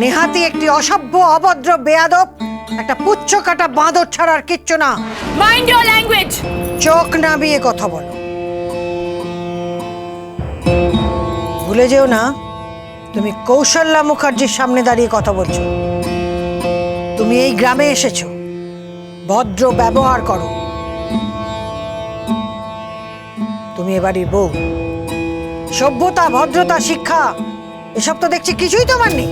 নেহাতি একটি অসভ্য অভদ্র বেয়াদব, একটা পুচ্ছ কাটা বাঁদর ছাড়া আর কিচ্ছু না। Mind your language. চোখ নামিয়ে কথা বলো। ভুলে যেও না তুমি কৌশল্যা মুখার্জির সামনে দাঁড়িয়ে কথা বলছো। তুমি এই গ্রামে এসেছো, ভদ্র ব্যবহার করো। তুমি এবাড়ির বউ, সভ্যতা ভদ্রতা শিক্ষা এসব তো দেখছি কিছুই তোমার নেই।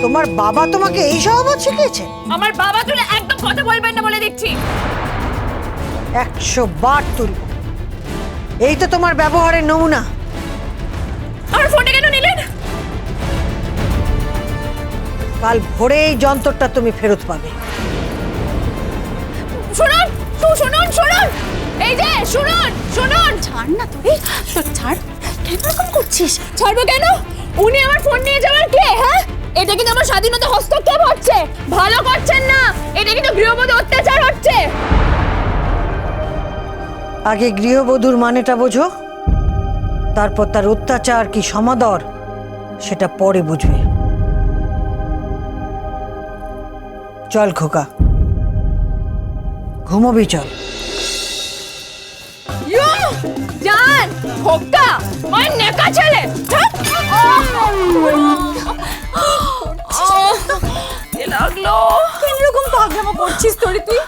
তোমার বাবা তোমাকে এই স্বভাব শিখিয়েছে? আমার বাবা তুলে একদম কথা বলবেন না বলে দিচ্ছি। 100 বার তুলব। এই তো তোমার ব্যবহারের নমুনা। আমার ফোনটা কেন নিলেন? কাল ভোরে এই যন্ত্রটা তুমি ফেরত পাবে। শুনুন শুনুন শুনুন, এই যে শুনুন শুনুন। ছাড় না তুই, ছাড়। কেন এরকম করছিস? ছাড়বো কেন? উনি আমার ফোন নিয়ে যাওয়ার কে? হ্যাঁ, এটা কিন্তু আমার স্বাধীনতা হস্তক্ষেপ হচ্ছে। ভালো করছেন না, এটা কিন্তু গৃহবধূ অত্যাচার হচ্ছে। আগে গৃহবধূর মানেটা বোঝো, তারপর তার অত্যাচার কি সমাদর সেটা পরে বুঝবে। চল খোকা, ঘুমোবি চল। জান খোকা ওই নেকা ছেলে। কি লাগলো? এরকম পাগলামো করছিস তোরে তুই?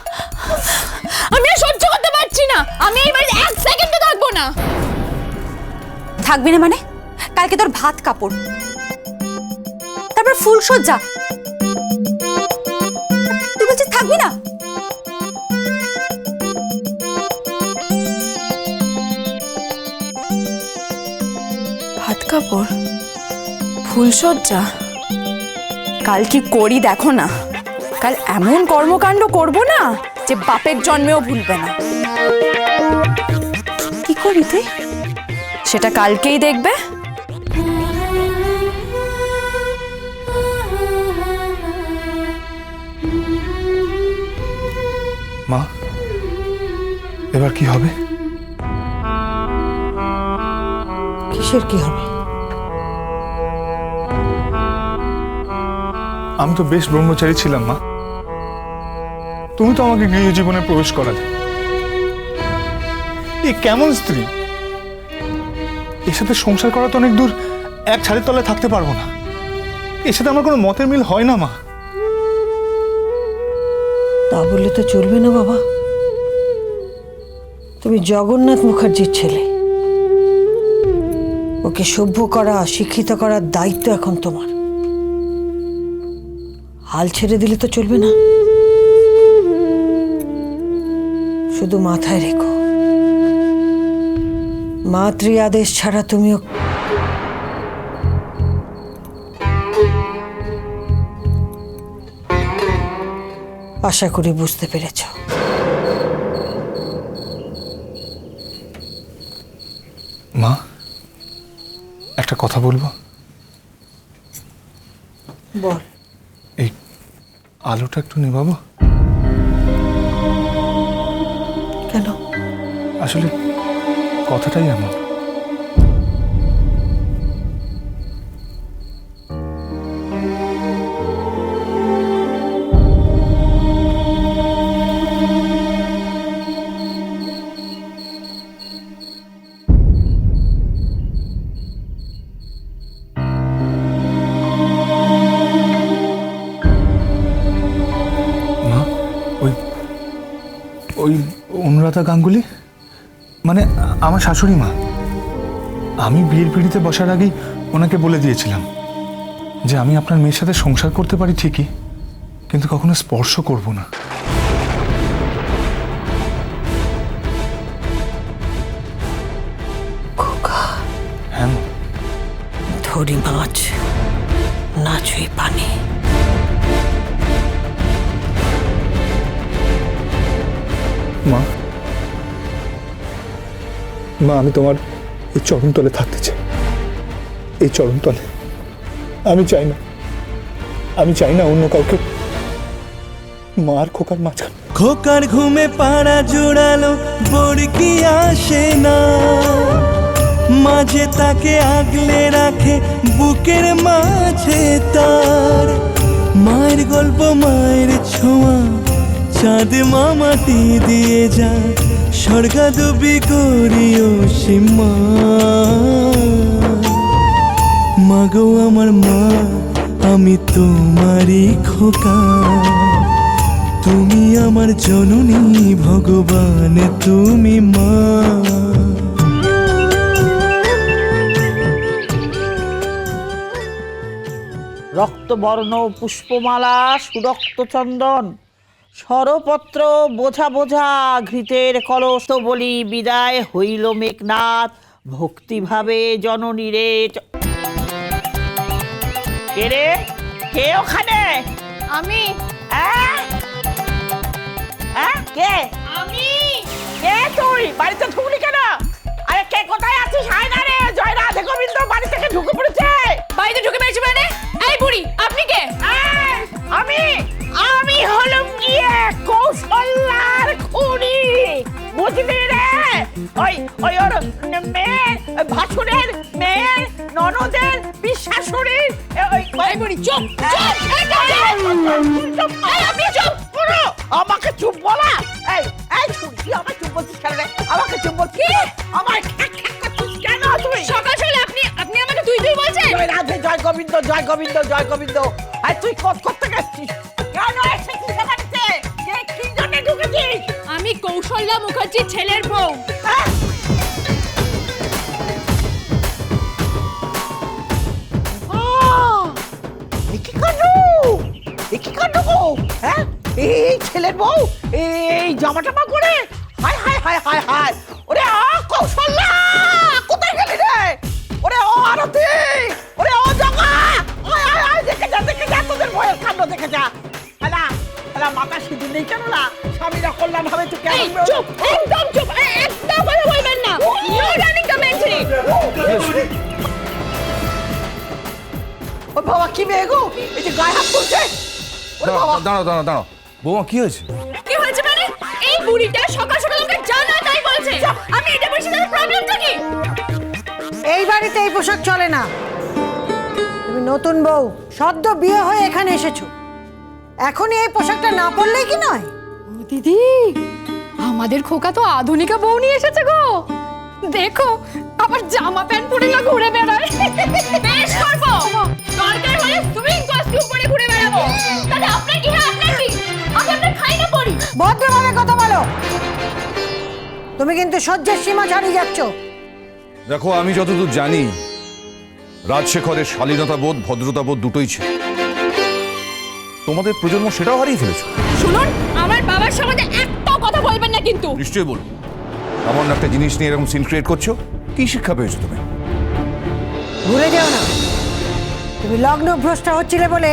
আমি আর সহ্য করতে পারছি না। আমি এই বাড়িতে 1 সেকেন্ডও থাকবো না। থাকবি না মানে? কালকে তোর ভাত কাপড়, তারপর ফুলসজ্জা, তুই বলছিস থাকবি না? ভাত কাপড় ফুলসজ্জা কাল কি করি দেখো না। কাল এমন কর্মকাণ্ড করব না যে বাপের জন্মেও ভুলবে না। কি করি তুই সেটা কালকেই দেখবে। মা, এবার কি হবে? কিসের কি হবে? আমি তো বেশ ব্রহ্মচারী ছিলাম মা। তুমি তো আমাকে গৃহজীবনে প্রবেশ করালে। এ কেমন স্ত্রী? এর সাথে সংসার করা তো অনেক দূর, এক ছাদের তলায় থাকতে পারবো না। এর সাথে আমার কোনো মতের মিল হয় না মা। তা বললে তো চলবে না বাবা। তুমি জগন্নাথ মুখার্জির ছেলে, ওকে সভ্য করা শিক্ষিত করার দায়িত্ব এখন তোমার। হাল ছেড়ে দিলে তো চলবে না। শুধু মাথায় রেখো, মাতৃ আদেশ ছাড়া তুমিও আশা করি বুঝতে পেরেছ। মা, একটা কথা বলবো? বল। এই আলোটা একটু নেভাবো? কেন? আসলে কথাটাই এমন। ওই অনুরাধা গাঙ্গুলি, মানে আমার শাশুড়ি মা। আমি বিয়ের পিঁড়িতে বসার আগেই ওনাকে বলে দিয়েছিলাম যে আমি আপনার মেয়ের সাথে সংসার করতে পারি ঠিকই, কিন্তু কখনো স্পর্শ করব না। খোকা, হ্যাঁ, ধরি মাছ না ছুঁয়ে পানি। মা, মা আমি তোমার এই চরণতলে থাকতে চাই। এই চরণতলে আমি চাই না অন্য কাউকে। মার খোকার মাঝখানে। খোকার ঘুমে পাড়া জোড়ালো বড়কি আসে না, মাঝে তাকে আগলে রাখে বুকের মাঝে তার। মায়ের ছোঁয়া, চাঁদ মামাটি দিয়ে যা, স্বর্গাদবি করিও সীমা। মাগো আমার মা, আমি তোমারই খোকা, তুমি আমার জননী, ভগবান তুমি মা। রক্তবর্ণ পুষ্পমালা সুরক্ত চন্দন, সরপত্র বোঝা বোঝা, ঘৃতের কলস বলি বিদায় হইল মেঘনাথ, ভক্তিভাবে জননী রে। কে রে, কে ওখানে? আমি কে? আমি কে তুই? বাড়িতে ঢুকলি কেন? আরে কে কোথায় আছিস? আয় না রে, জয় রাধে গোবিন্দ বাড়ি থেকে ঢুকে পড়েছে। বাড়িতে ঢুকে পেরেছি মানে? এই বুড়ি, আপনি কে? আমি আমি হলাম গিয়ে কৌশল্যার খুনি, বুঝলি রে? ওই ওই ওর মেয়ে, ভাসুরের মেয়ে, ননদের বিশ্বাসুরির। এই বুড়ি চুপ চুপ, আপনি চুপ করো, আমাকে চুপ বলা। এই এই তুই আমাকে চুপ বলছিস কেন রে? আমাকে চুপ বল কি? আমার খ্যাক খ্যাক করছিস কেন তুই? সকাল সকালে আপনি আপনি আমাকে তুই তুই বলছেন? জয় রাধে, জয় গোবিন্দ, জয় গোবিন্দ, জয় গোবিন্দ। আর তুই কোথা থেকে এসেছিস? কেন এসেছিস বাড়িতে? কি জন্য ঢুকেছিস? আমি কৌশল্যা মুখার্জির ছেলের বউ। হ্যাঁ? কি কাণ্ড, কি কাণ্ড গো? হ্যাঁ, এই ছেলের বউ এই জামা টামা করে, হায় হায় হায় হায় হায়। ওরে কৌশল্যা, কোথায় গেলি রে? ওরে ও আরতি, ওরে ও জগা, আয় আয় আয়, দেখে যা তোদের ভয়ের কাণ্ড দেখে যা। এলা এলা মাথা সিঁদুর নেই কেন? না স্বামীরা কল্যাণ হবে তুই কেন? এই চুপ, একদম চুপ, একদম কথা বলবেন না। No running commentary. ও বাবা, কি মেয়ে গো, এই যে গায়ে হাত তুলছে। ওরে বাবা, দাঁড়াও দাঁড়াও দাঁড়াও, বৌমা কি হয়েছে? কি হয়েছে মানে? এই বুড়িটা সকাল সকাল আমাকে জানা তাই বলছে। আমি এটা বলছি, তার প্রবলেমটা কি? এই বাড়িতে এই পোশাক চলে না। তুমি নতুন বউ, সদ্য বিয়ে হয়ে এখানে এসেছো, এখনই এই পোশাকটা না পরলেই কি নয়? দিদি, আমাদের খোকা তো আধুনিকা বউ নিয়ে এসেছে গো। দেখো, আবার জামা প্যান্ট পরে না ঘুরে বেড়ায়। বেশ করবো, দরকার হলে সুইং কস্টিউম পরে ঘুরে বেড়াবো। তাহলে আপনার কি? হ্যাঁ আপনার কি? আমি আপনার খাই না পড়ি। ভদ্রভাবে কথা বলো। তুমি কিন্তু সহ্যের সীমা ছাড়িয়ে যাচ্ছ। দেখো, আমি যতদূর জানি রাজশেখরের শালীনতাবোধ, ভদ্রতাবোধ দুটোই ছিল। তোমাদের প্রজন্ম সেটাও হারিয়ে ফেলেছে। শুনুন, আমার বাবার সম্বন্ধে একটাও কথা বলবেন না কিন্তু। নিশ্চয়ই বলবো। এমন একটা জিনিস নিয়ে এরকম সিন ক্রিয়েট করছো, কি শিক্ষা পেয়েছো তুমি? ভুলে যেও না, তুমি লগ্ন ভ্রষ্ট হচ্ছিলে বলে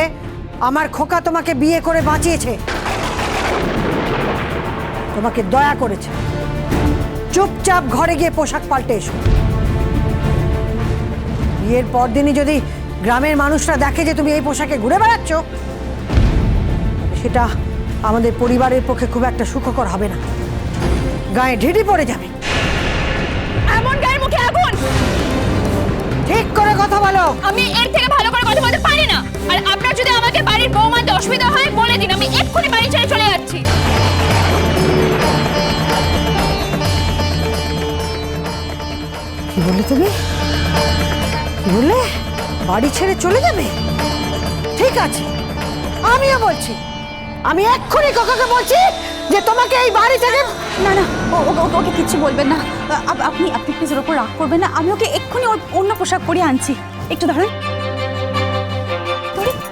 আমার খোকা তোমাকে বিয়ে করে বাঁচিয়েছে, তোমাকে দয়া করেছে। চুপচাপ ঘরে গিয়ে পোশাক পাল্টে এসো। বিয়ের পরদিনই যদি গ্রামের মানুষরা দেখে যে তুমি এই পোশাকে ঘুরে বেড়াচ্ছ, সেটা আমাদের পরিবারের পক্ষে খুব একটা সুখকর হবে না। গায়ে ঢিঢি পড়ে যাবে। এমন গায়ের মুখে আগুন। ঠিক করে কথা বলো। আমি এর থেকে ভালো করে কথা বলতে পারি না। আর আপনার যদি আমাকে বাড়ির বউ মানতে অসুবিধা হয় বলে দিন, আমি এক্ষুনি বাড়ি ছেড়ে চলে যাচ্ছি। কি বললে তুমি? কি বললে? বাড়ি ছেড়ে চলে যাবে? ঠিক আছে, আমিও বলছি, আমি এক্ষুনি কাকাকে বলছি যে তোমাকে এই বাড়ি থেকে। না না, ওকে কিচ্ছু বলবেন না। আপনি আপনি প্লিজ ওর উপর রাগ করবেন না। আমি ওকে এক্ষুনি ওর অন্য পোশাক পরিয়ে আনছি। একটু দাঁড়ান।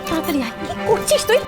তাড়াতাড়ি আয়, কি করছিস তুই?